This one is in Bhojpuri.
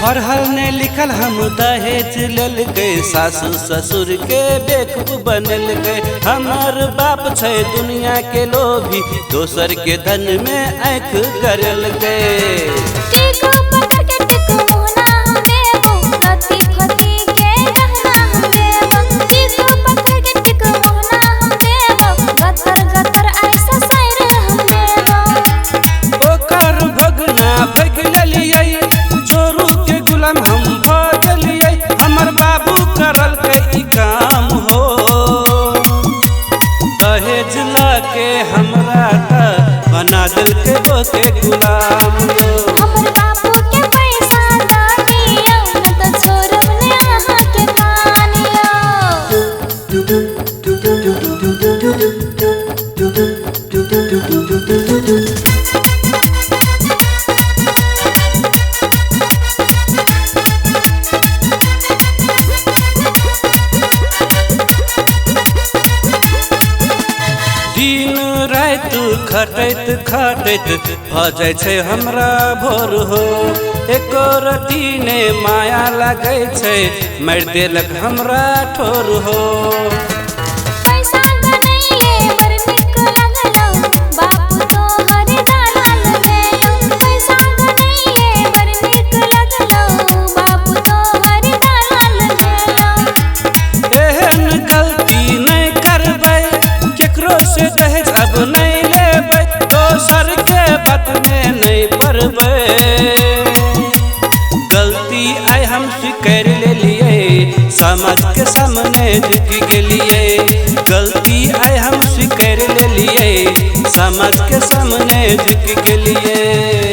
पढ़ल ने लिखल हम दहेज लेल गए, सासू ससुर के बेवकूफ बनल गए। हमार बाप छै दुनिया के लोभी, दोसर के धन में आँख गरल गए। हम भगलिए हमर बाबू करल के काम हो, दहेज लाके हमरा त बना दिल के वो के गुलाम हो। हमर बाबू के पैसा दानिया न त छोरब ने आहा के कानिया। दिन रात खटैत खटैत भ जाय छै हमरा भोर हो, एको रति ने माया लागै छै, मारि देलक हमरा ठोर हो। पैसा गनैले बड़ नीक लगलौ, बापू तोहर दालाल भेलौ। पैसा गनैले बड़ नीक लगलौ, बापू तोहर दालाल भेलौ। एहन गलती नहीं करबै, केकरो से दहेज अब नहीं लेबै, दोसर के बात में नहीं पड़बै। गलती आइ हम स्वीकार लेलिए, समाज के सामने झुक गेलिए। गलती आइ हम स्वीकार लेलिए, समाज के सामने झुक गेलिए।